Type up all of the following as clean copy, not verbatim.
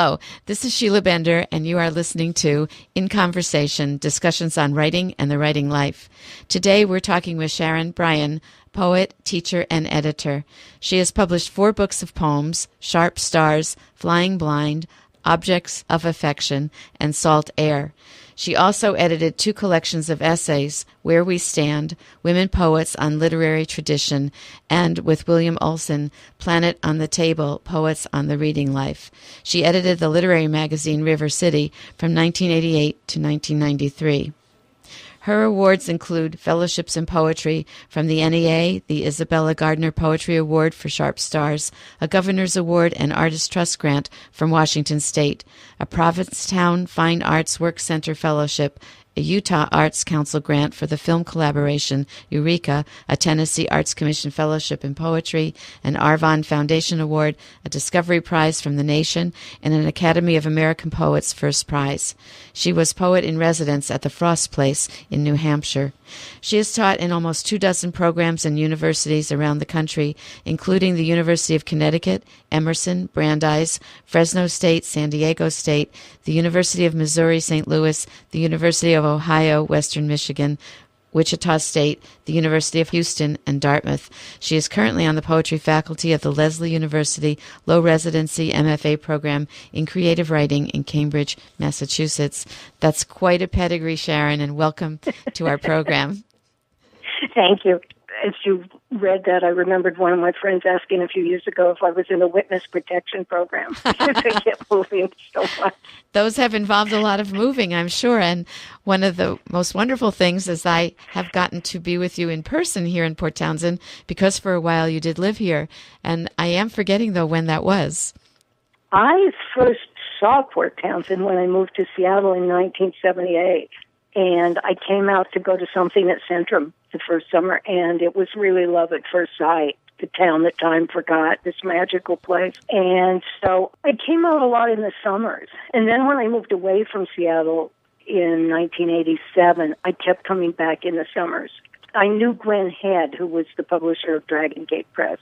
Hello, this is Sheila Bender, and you are listening to In Conversation, discussions on writing and the writing life. Today we're talking with Sharon Bryan, poet, teacher, and editor. She has published 4 books of poems, Sharp Stars, Flying Blind, Objects of Affection, and Salt Air. She also edited 2 collections of essays, Where We Stand, Women Poets on Literary Tradition, and with William Olson, Planet on the Table, Poets on the Reading Life. She edited the literary magazine River City from 1988 to 1993. Her awards include fellowships in poetry from the NEA, the Isabella Gardner Poetry Award for Sharp Stars, a Governor's Award and Artist Trust Grant from Washington State, a Provincetown Fine Arts Work Center Fellowship, a Utah Arts Council grant for the film collaboration Eureka, a Tennessee Arts Commission Fellowship in Poetry, an Arvon Foundation Award, a Discovery Prize from the Nation, and an Academy of American Poets First Prize. She was poet in residence at the Frost Place in New Hampshire. She has taught in almost 24 programs in universities around the country, including the University of Connecticut, Emerson, Brandeis, Fresno State, San Diego State, the University of Missouri, St. Louis, the University of Ohio, Western Michigan, Wichita State, the University of Houston, and Dartmouth. She is currently on the poetry faculty of the Lesley University Low Residency MFA program in creative writing in Cambridge, Massachusetts. That's quite a pedigree, Sharon, and welcome to our program. Thank you. As you read that, I remembered one of my friends asking a few years ago if I was in a witness protection program because they get moving so much. Those have involved a lot of moving, I'm sure. And one of the most wonderful things is I have gotten to be with you in person here in Port Townsend because for a while you did live here. And I am forgetting, though, when that was. I first saw Port Townsend when I moved to Seattle in 1978. And I came out to go to something at Centrum the first summer, and it was really love at first sight. The town that time forgot, this magical place. And so I came out a lot in the summers. And then when I moved away from Seattle in 1987, I kept coming back in the summers. I knew Gwen Head, who was the publisher of Dragon Gate Press,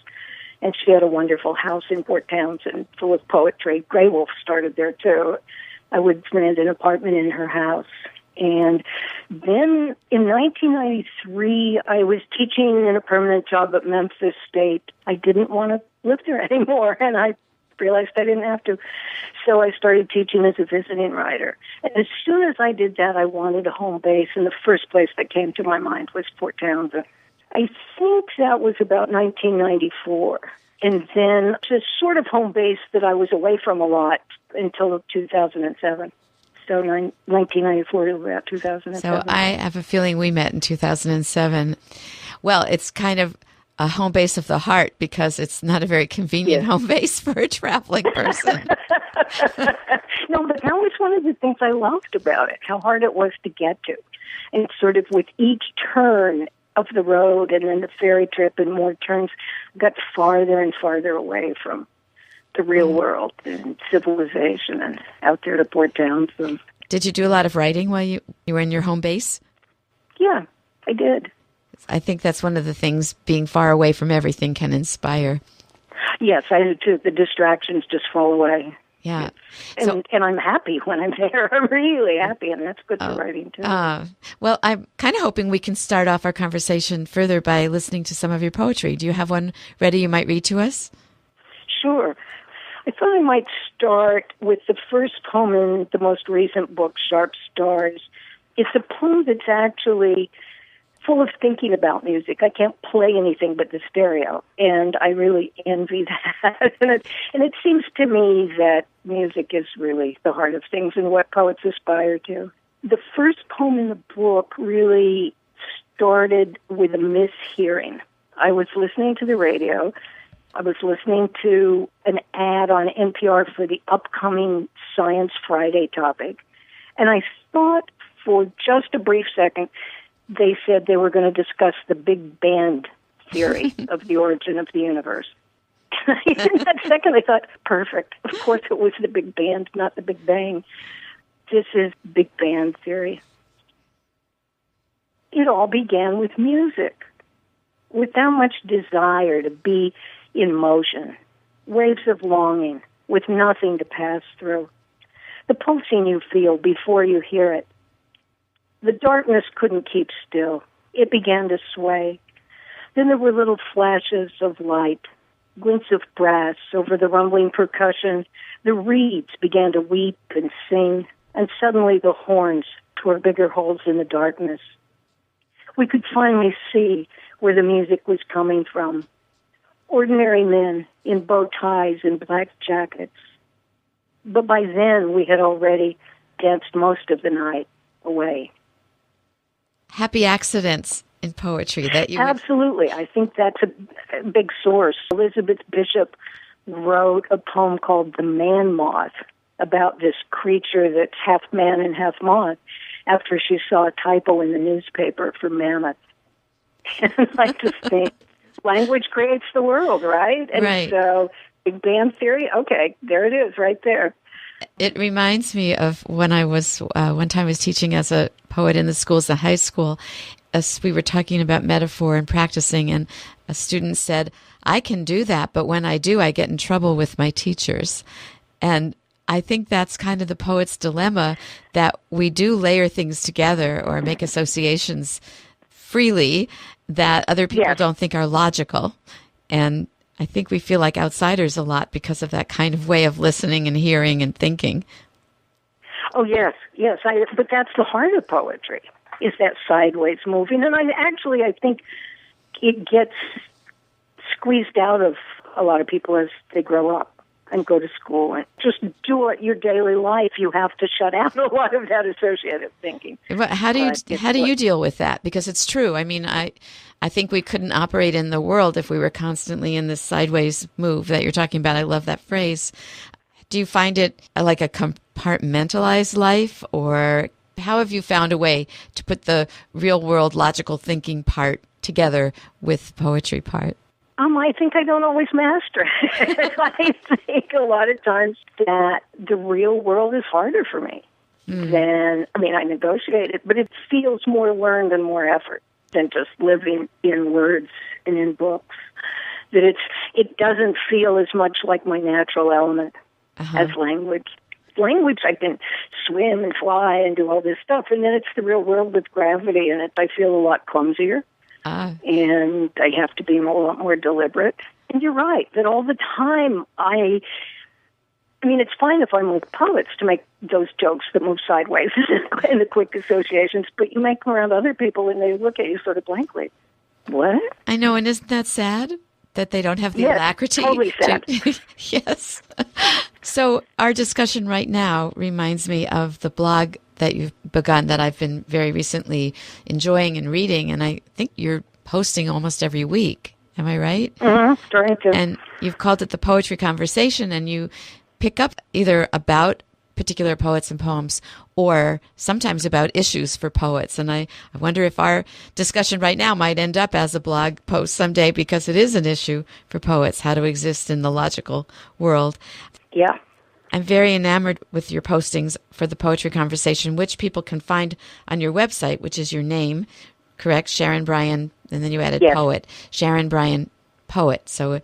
and she had a wonderful house in Port Townsend full of poetry. Grey Wolf started there, too. I would rent an apartment in her house. And then in 1993, I was teaching in a permanent job at Memphis State. I didn't want to live there anymore, and I realized I didn't have to. So I started teaching as a visiting writer. And as soon as I did that, I wanted a home base, and the first place that came to my mind was Port Townsend. I think that was about 1994. And then it's a sort of home base that I was away from a lot until 2007. So 1994 to about 2007. So I have a feeling we met in 2007. Well, it's kind of a home base of the heart because it's not a very convenient home base for a traveling person. No, but that was one of the things I loved about it, how hard it was to get to. And sort of with each turn of the road and then the ferry trip and more turns, got farther and farther away from the real world and civilization and out there to Port Townsend. Did you do a lot of writing while you were in your home base? Yeah, I did. I think that's one of the things being far away from everything can inspire. Yes, I do too. The distractions just fall away. Yeah. And I'm happy when I'm there. I'm really happy, and that's good for writing too. Well, I'm kind of hoping we can start off our conversation further by listening to some of your poetry. Do you have one ready you might read to us? Sure. I thought I might start with the first poem in the most recent book, Sharp Stars. It's a poem that's actually full of thinking about music. I can't play anything but the stereo, and I really envy that. and it seems to me that music is really the heart of things and what poets aspire to. The first poem in the book really started with a mishearing. I was listening to the radio. I was listening to an ad on NPR for the upcoming Science Friday topic, and I thought for just a brief second they said they were going to discuss the Big Bang theory of the origin of the universe. In that second I thought, perfect. Of course it was the Big Bang, not the Big Bang. This is Big Bang theory. It all began with music, with that much desire to be in motion, waves of longing, with nothing to pass through. The pulsing you feel before you hear it. The darkness couldn't keep still. It began to sway. Then there were little flashes of light, glints of brass over the rumbling percussion. The reeds began to weep and sing, and suddenly the horns tore bigger holes in the darkness. We could finally see where the music was coming from. Ordinary men in bow ties and black jackets. But by then, we had already danced most of the night away. Happy accidents in poetry that you Absolutely. I think that's a big source. Elizabeth Bishop wrote a poem called The Man Moth about this creature that's half man and half moth after she saw a typo in the newspaper for mammoth. And I just think language creates the world, right? And right. So Big Bang Theory, okay, there it is right there. It reminds me of when I was, one time I was teaching as a poet in the schools, the high school. As we were talking about metaphor and practicing, and a student said, I can do that, but when I do, I get in trouble with my teachers. And I think that's kind of the poet's dilemma, that we do layer things together or make associations freely that other people don't think are logical. And I think we feel like outsiders a lot because of that kind of way of listening and hearing and thinking. Oh, yes. But that's the heart of poetry, is that sideways moving. And I think it gets squeezed out of a lot of people as they grow up and go to school and just do it your daily life. You have to shut out a lot of that associative thinking. How do you deal with that? Because it's true. I mean, I think we couldn't operate in the world if we were constantly in this sideways move that you're talking about. I love that phrase. Do you find it like a compartmentalized life, or how have you found a way to put the real world logical thinking part together with poetry part? I think I don't always master it. I think a lot of times that the real world is harder for me than, I negotiate it, but it feels more learned and more effort than just living in words and in books. That it doesn't feel as much like my natural element as language. Language, I can swim and fly and do all this stuff, and then it's the real world with gravity in it. I feel a lot clumsier. And I have to be a lot more deliberate. And you're right, that all the time it's fine if I'm with poets to make those jokes that move sideways and the quick associations, but you make them around other people and they look at you sort of blankly. What? I know, and isn't that sad that they don't have the alacrity? Totally sad. Yes. So our discussion right now reminds me of the blog that you've begun that I've been very recently enjoying and reading, and I think you're posting almost every week. Am I right? Mm-hmm. Trying to. And you've called it the Poetry Conversation, and you pick up either about particular poets and poems or sometimes about issues for poets. And I wonder if our discussion right now might end up as a blog post someday, because it is an issue for poets, how to exist in the logical world. Yeah. I'm very enamored with your postings for the Poetry Conversation, which people can find on your website, which is your name, correct? Sharon Bryan, and then you added poet. Sharon Bryan Poet. So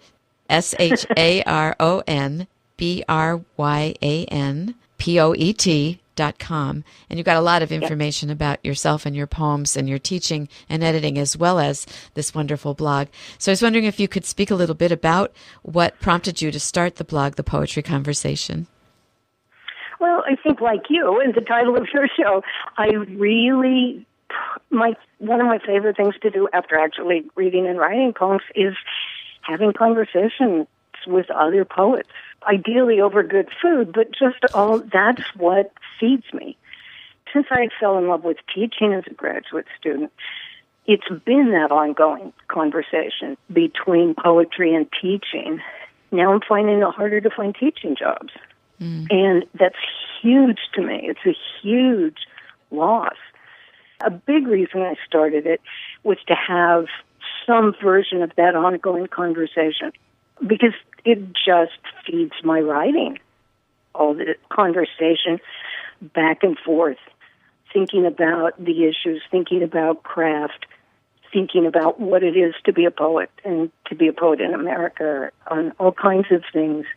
SharonBryanPoet.com. And you've got a lot of information about yourself and your poems and your teaching and editing, as well as this wonderful blog. So I was wondering if you could speak a little bit about what prompted you to start the blog, The Poetry Conversation. Well, I think like you, and the title of your show, one of my favorite things to do after actually reading and writing poems is having conversations with other poets, ideally over good food, but that's what feeds me. Since I fell in love with teaching as a graduate student, it's been that ongoing conversation between poetry and teaching. Now I'm finding it harder to find teaching jobs. And that's huge to me. It's a huge loss. A big reason I started it was to have some version of that ongoing conversation, because it just feeds my writing. All the conversation back and forth, thinking about the issues, thinking about craft, thinking about what it is to be a poet and to be a poet in America, on all kinds of things.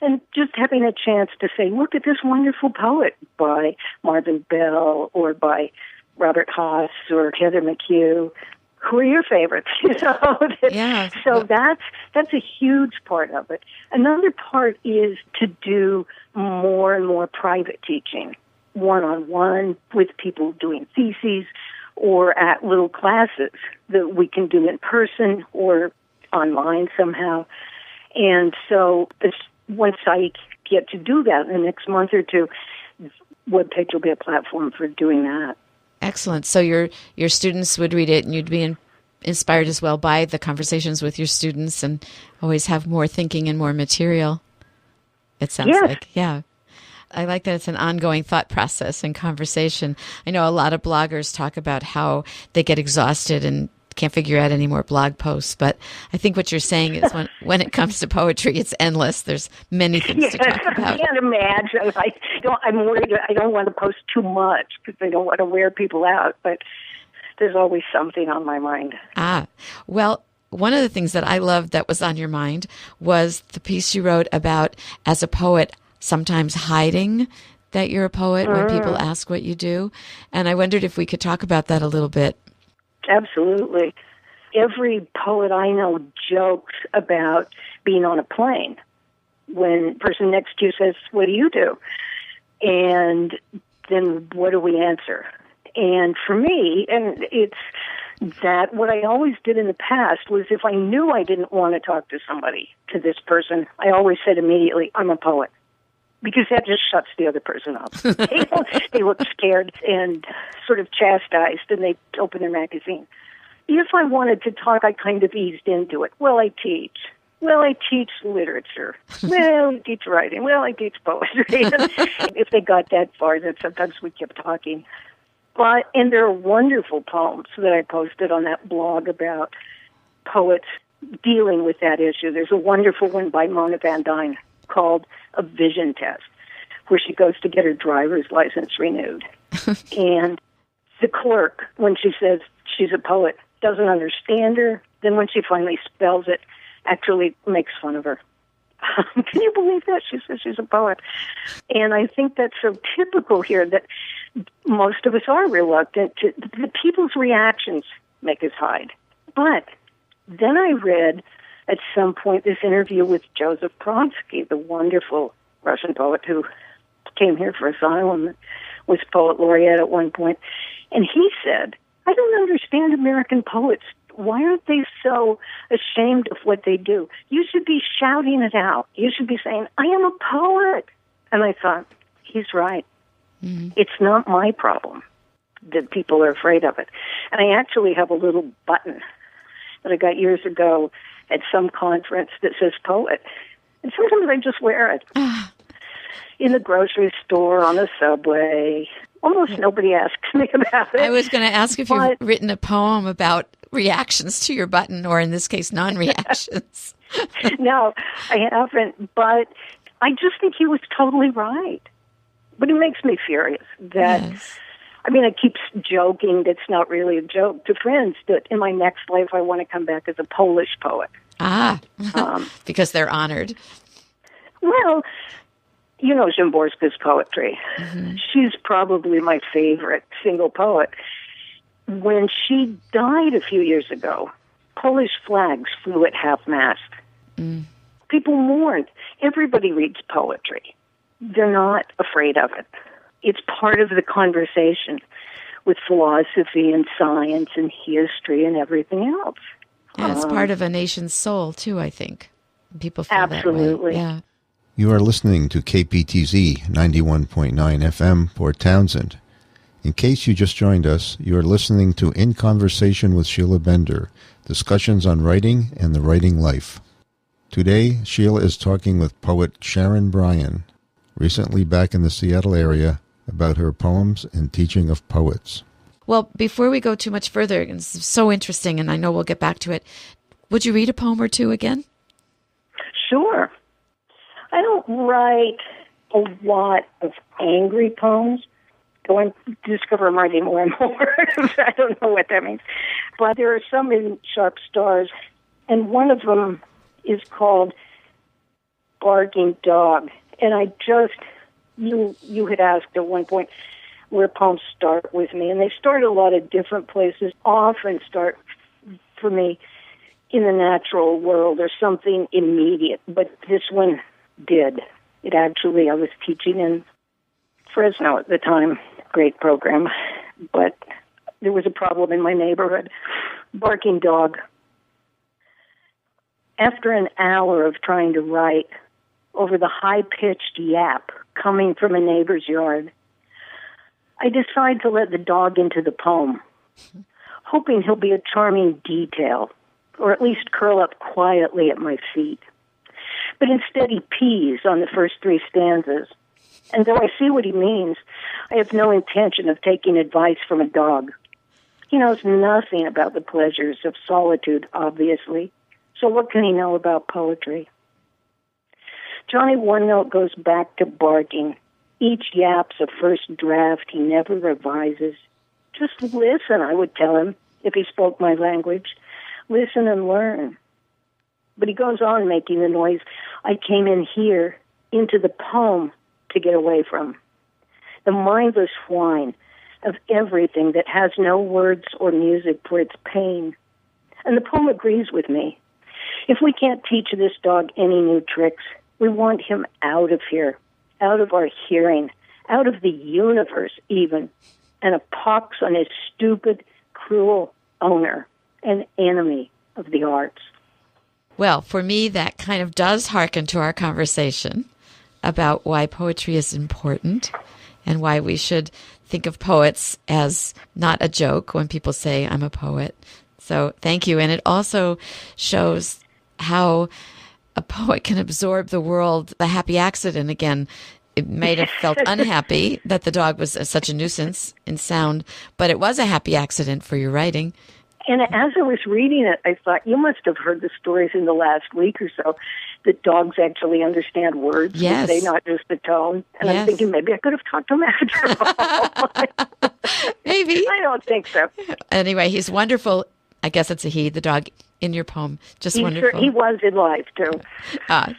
And just having a chance to say, look at this wonderful poet by Marvin Bell or by Robert Haas or Heather McHugh. Who are your favorites? Yeah. So that's a huge part of it. Another part is to do more and more private teaching, one-on-one with people doing theses or at little classes that we can do in person or online somehow. And so once I get to do that in the next month or two, webpage will be a platform for doing that. Excellent. So your students would read it, and you'd be inspired as well by the conversations with your students, and always have more thinking and more material. It sounds like, yeah. I like that it's an ongoing thought process and conversation. I know a lot of bloggers talk about how they get exhausted and can't figure out any more blog posts, but I think what you're saying is when it comes to poetry, it's endless. There's many things to talk about. I can't imagine. I'm worried. I don't want to post too much because I don't want to wear people out, but there's always something on my mind. Well, one of the things that I loved that was on your mind was the piece you wrote about, as a poet, sometimes hiding that you're a poet when people ask what you do. And I wondered if we could talk about that a little bit. Absolutely. Every poet I know jokes about being on a plane when the person next to you says, what do you do? And then what do we answer? And for me, and it's that what I always did in the past was, if I knew I didn't want to talk to this person, I always said immediately, I'm a poet. Because that just shuts the other person up. They look scared and sort of chastised, and they open their magazine. If I wanted to talk, I kind of eased into it. Well, I teach. Well, I teach literature. Well, I teach writing. Well, I teach poetry. If they got that far, then sometimes we kept talking. And there are wonderful poems that I posted on that blog about poets dealing with that issue. There's a wonderful one by Mona Van Dyne called A Vision Test, where she goes to get her driver's license renewed. And the clerk, when she says she's a poet, doesn't understand her. Then when she finally spells it, actually makes fun of her. Can you believe that? She says she's a poet. And I think that's so typical here, that most of us are reluctant to, the people's reactions make us hide. But then I read at some point this interview with Joseph Brodsky, the wonderful Russian poet who came here for asylum, was poet laureate at one point. And he said, I don't understand American poets. Why aren't they so ashamed of what they do? You should be shouting it out. You should be saying, I am a poet. And I thought, he's right. Mm-hmm. It's not my problem that people are afraid of it. And I actually have a little button that I got years ago at some conference that says poet. And sometimes I just wear it. In the grocery store, on the subway. Almost nobody asks me about it. I was going to ask if you've written a poem about reactions to your button, or in this case, non-reactions. No, I haven't. But I just think he was totally right. But it makes me furious that... Yes. I mean, I keep joking, that's not really a joke, to friends that in my next life I want to come back as a Polish poet. Because they're honored. Well, you know Szymborska's poetry. Mm-hmm. She's probably my favorite single poet. When she died a few years ago, Polish flags flew at half-mast. Mm. People mourned. Everybody reads poetry. They're not afraid of it. It's part of the conversation with philosophy and science and history and everything else. Yeah, it's part of a nation's soul, too, I think. People feel absolutely. That way. Yeah. You are listening to KPTZ 91.9 FM, Port Townsend. In case you just joined us, you are listening to In Conversation with Sheila Bender, discussions on writing and the writing life. Today, Sheila is talking with poet Sharon Bryan, recently back in the Seattle area, about her poems and teaching of poets. Well, before we go too much further, it's so interesting, and I know we'll get back to it, would you read a poem or two again? Sure. I don't write a lot of angry poems. Go and discover I'm writing more and more. I don't know what that means. But there are some in Sharp Stars, and one of them is called barking dog. And I just, you had asked at one point where poems start with me, and they start a lot of different places, often start for me in the natural world or something immediate, but this one did. It actually, I was teaching in Fresno at the time, great program, but there was a problem in my neighborhood, barking dog. After an hour of trying to write over the high-pitched yap coming from a neighbor's yard, I decide to let the dog into the poem, hoping he'll be a charming detail, or at least curl up quietly at my feet. But instead he pees on the first 3 stanzas, and though I see what he means, I have no intention of taking advice from a dog. He knows nothing about the pleasures of solitude, obviously, so what can he know about poetry? Johnny One Note goes back to barking. Each yap's a first draft he never revises. Just listen, I would tell him, if he spoke my language. Listen and learn. But he goes on making the noise I came in here, into the poem, to get away from. The mindless whine of everything that has no words or music for its pain. And the poem agrees with me. If we can't teach this dog any new tricks, we want him out of here, out of our hearing, out of the universe even, and a pox on his stupid, cruel owner, an enemy of the arts. Well, for me, that kind of does hearken to our conversation about why poetry is important and why we should think of poets as not a joke when people say, I'm a poet. So thank you. And it also shows how a poet can absorb the world, the happy accident. Again, it might have felt unhappy that the dog was such a nuisance in sound, but it was a happy accident for your writing. And as I was reading it, I thought, you must have heard the stories in the last week or so that dogs actually understand words. Yes. They not just the tone. And Yes. I'm thinking maybe I could have talked to him after all. Maybe. I don't think so. Anyway, he's wonderful. I guess it's a he, the dog in your poem. Just wonderful. He was in life, too.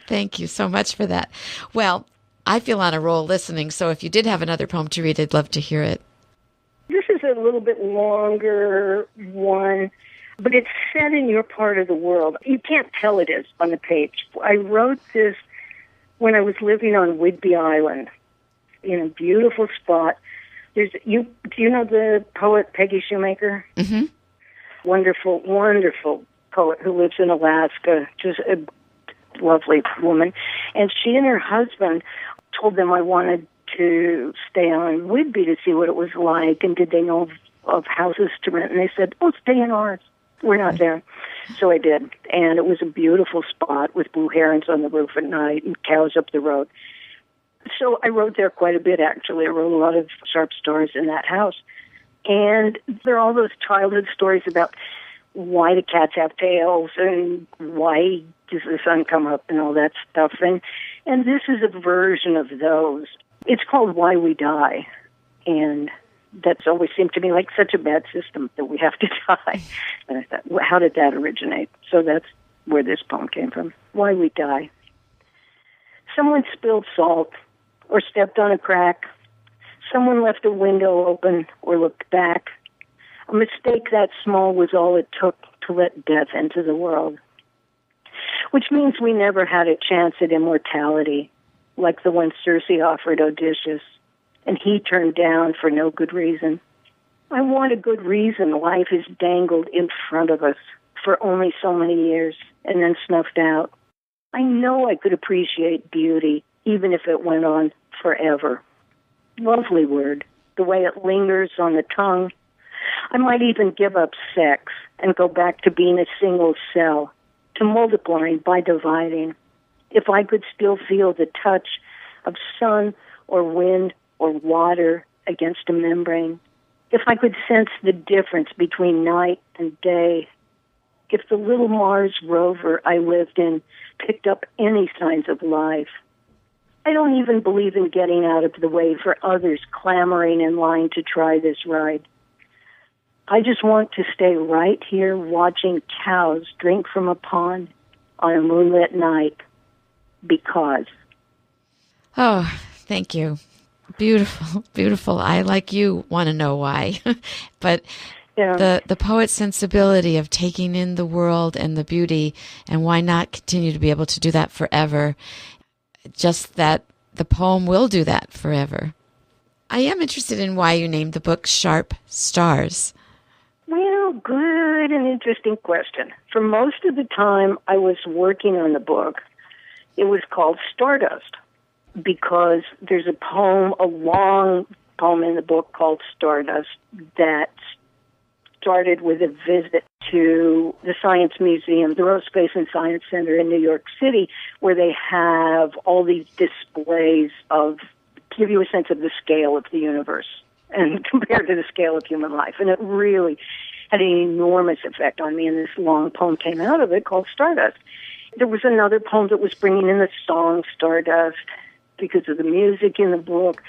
Thank you so much for that. Well, I feel on a roll listening, so if you did have another poem to read, I'd love to hear it. This is a little bit longer one, but it's set in your part of the world. You can't tell it is on the page. I wrote this when I was living on Whidbey Island in a beautiful spot. Do you know the poet Peggy Shoemaker? Mm-hmm. Wonderful, wonderful poet who lives in Alaska, just a lovely woman. And she and her husband told them I wanted to stay on Whidbey to see what it was like, and did they know of houses to rent? And they said, oh, stay in ours. We're not there. So I did. And it was a beautiful spot with blue herons on the roof at night and cows up the road. So I wrote there quite a bit, actually. I wrote a lot of sharp stories in that house. And there are all those childhood stories about why do cats have tails and why does the sun come up and all that stuff. And this is a version of those. It's called Why We Die. And that's always seemed to me like such a bad system that we have to die. And I thought, well, how did that originate? So that's where this poem came from. Why We Die. Someone spilled salt or stepped on a crack. Someone left a window open or looked back. A mistake that small was all it took to let death into the world. Which means we never had a chance at immortality, like the one Circe offered Odysseus, and he turned down for no good reason. I want a good reason life is dangled in front of us for only so many years and then snuffed out. I know I could appreciate beauty, even if it went on forever. Lovely word, the way it lingers on the tongue. I might even give up sex and go back to being a single cell, to multiplying by dividing. If I could still feel the touch of sun or wind or water against a membrane. If I could sense the difference between night and day. If the little Mars rover I lived in picked up any signs of life. I don't even believe in getting out of the way for others clamoring in line to try this ride. I just want to stay right here watching cows drink from a pond on a moonlit night. because. Oh, thank you. Beautiful, beautiful. I, like you, want to know why. But Yeah. the poet's sensibility of taking in the world and the beauty, and why not continue to be able to do that forever? Just that the poem will do that forever. I am interested in why you named the book Sharp Stars. Well, good and interesting question. For most of the time I was working on the book, it was called Stardust, because there's a long poem in the book called Stardust that started with a visit to the Science Museum, the Aerospace and Science Center in New York City, where they have all these displays of, give you a sense of the scale of the universe and compared to the scale of human life. And it really had an enormous effect on me, and this long poem came out of it called Stardust. There was another poem that was bringing in the song Stardust because of the music in the book.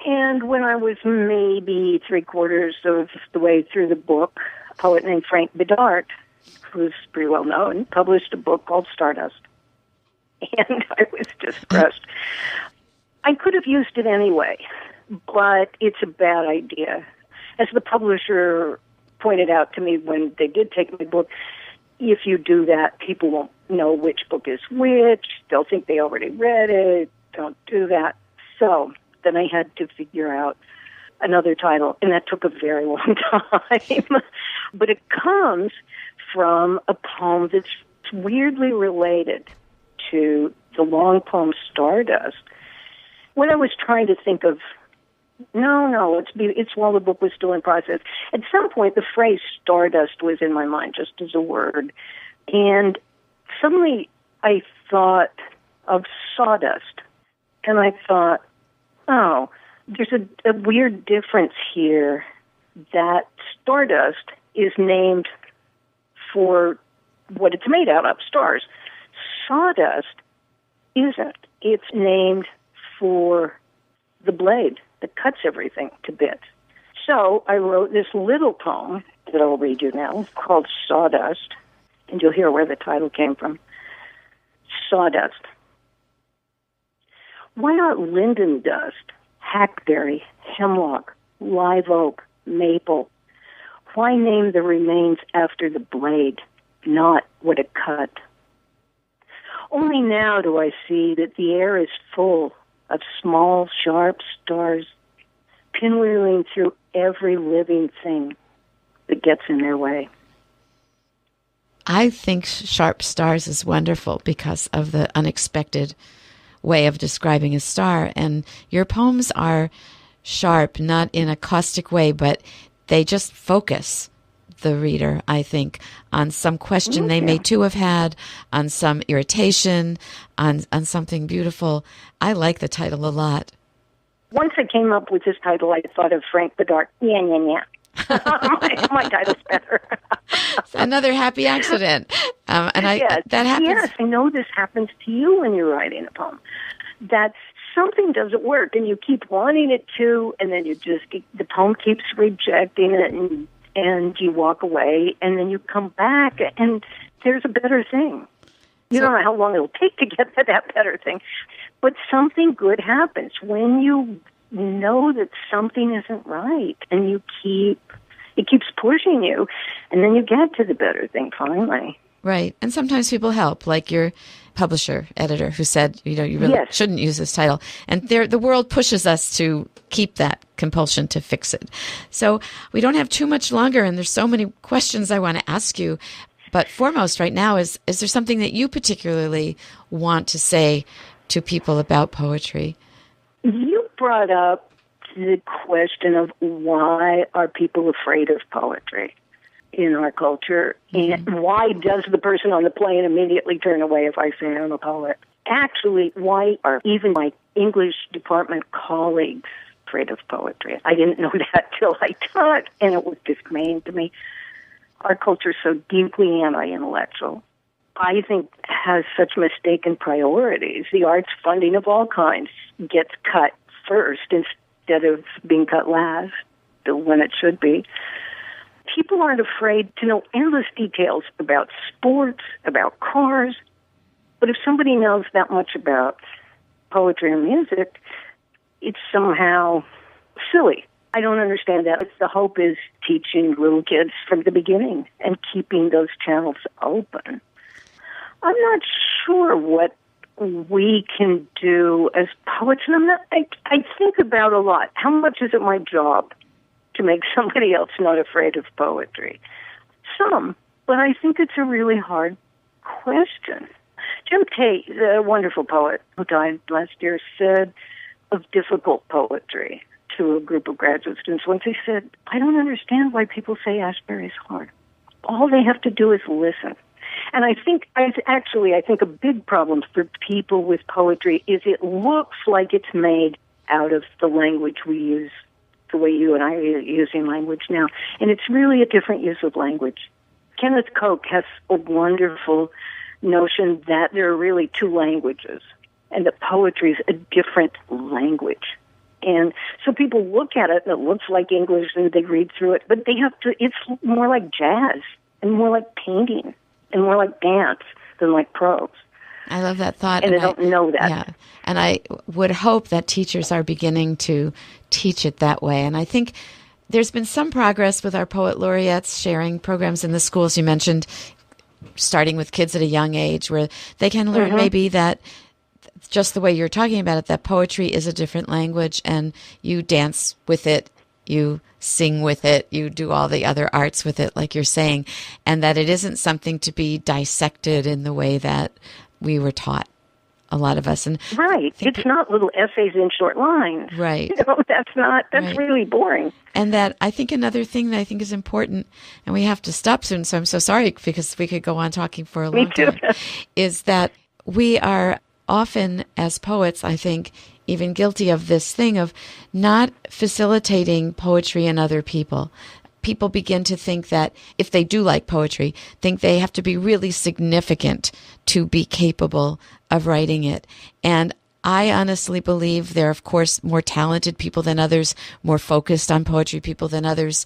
And when I was maybe 3/4 of the way through the book, a poet named Frank Bedart, who's pretty well known, published a book called Stardust. And I was just crushed. I could have used it anyway, but it's a bad idea. As the publisher pointed out to me when they did take my book, if you do that, people won't know which book is which. They'll think they already read it. Don't do that. So then I had to figure out another title, and that took a very long time. But it comes from a poem that's weirdly related to the long poem Stardust. When I was trying to think of, it's while the book was still in process. At some point, the phrase Stardust was in my mind just as a word. And suddenly I thought of sawdust. And I thought, oh, there's a weird difference here, that Stardust is named for what it's made out of, stars. Sawdust isn't. It's named for the blade that cuts everything to bits. So I wrote this little poem that I'll read you now called Sawdust, and you'll hear where the title came from. Sawdust. Why not linden dust, hackberry, hemlock, live oak, maple? Why name the remains after the blade, not what it cut? Only now do I see that the air is full of small, sharp stars, pinwheeling through every living thing that gets in their way. I think Sharp Stars is wonderful because of the unexpected way of describing a star. And your poems are sharp, not in a caustic way, but they just focus the reader, I think, on some question they may too have had, on some irritation, on something beautiful. I like the title a lot. Once I came up with this title, I thought of Frank Bedart. Yeah. my title's better. Another happy accident. That happens. Yes, I know this happens to you when you're writing a poem. That something doesn't work, and you keep wanting it to, and then the poem keeps rejecting it, and you walk away, and then you come back, and there's a better thing. You don't know how long it'll take to get to that better thing, but something good happens when you know that something isn't right, and it keeps pushing you, and then you get to the better thing finally. Right, and sometimes people help, like your publisher, editor, who said, you really shouldn't use this title. And the world pushes us to keep that compulsion to fix it. So we don't have too much longer, and there's so many questions I want to ask you. But foremost right now is there something that you particularly want to say to people about poetry? You brought up the question of why are people afraid of poetry in our culture, and why does the person on the plane immediately turn away if I say I'm a poet? Actually, why are even my English department colleagues afraid of poetry? I didn't know that till I taught, and it was dismaying to me. Our culture is so deeply anti-intellectual. I think has such mistaken priorities. The arts funding of all kinds gets cut first instead of being cut last, when it should be. People aren't afraid to know endless details about sports, about cars, But if somebody knows that much about poetry or music, it's somehow silly. I don't understand that. The hope is teaching little kids from the beginning and keeping those channels open. I'm not sure what we can do as poets, and I think about a lot. How much is it my job to make somebody else not afraid of poetry? Some, but I think it's a really hard question. Jim Tate, the wonderful poet who died last year, said of difficult poetry to a group of graduate students once. He said, I don't understand why people say Asbury is hard. All they have to do is listen. And I think a big problem for people with poetry is it looks like it's made out of the language we use, the way you and I are using language now. And it's really a different use of language. Kenneth Koch has a wonderful notion that there are really two languages, and that poetry is a different language. And so people look at it and it looks like English and they read through it, but it's more like jazz and more like painting and more like dance than like prose. I love that thought. And I don't know that. Yeah. And I would hope that teachers are beginning to teach it that way. And I think there's been some progress with our poet laureates sharing programs in the schools. You mentioned starting with kids at a young age where they can learn maybe that just the way you're talking about it, that poetry is a different language and you dance with it, you sing with it, you do all the other arts with it, like you're saying, and that it isn't something to be dissected in the way that we were taught, a lot of us. And right. It's not little essays in short lines. Right. That's right. Really boring. And that I think another thing that I think is important, and we have to stop soon, so I'm so sorry because we could go on talking for a long time, is that we are often, as poets, I think, even guilty of this thing of not facilitating poetry in other people. People begin to think that if they do like poetry, think they have to be really significant to be capable of writing it. And I honestly believe there are, of course, more talented people than others, more focused on poetry people than others,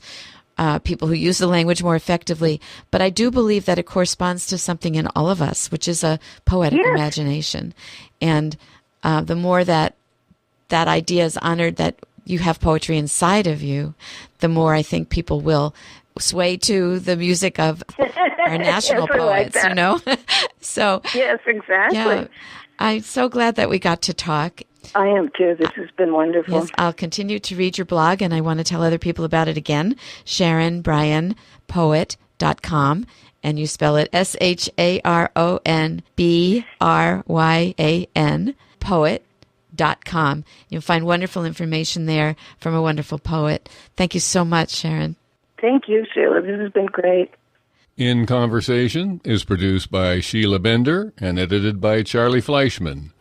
people who use the language more effectively. But I do believe that it corresponds to something in all of us, which is a poetic imagination. And the more that idea is honored, that you have poetry inside of you, the more I think people will sway to the music of our national poets, you know? So yes, exactly. Yeah, I'm so glad that we got to talk. I am too. This has been wonderful. Yes, I'll continue to read your blog, and I want to tell other people about it again. SharonBryanPoet.com, and you spell it SharonBryan, poet.com. You'll find wonderful information there from a wonderful poet. Thank you so much, Sharon. Thank you, Sheila. This has been great. In Conversation is produced by Sheila Bender and edited by Charlie Fleischman.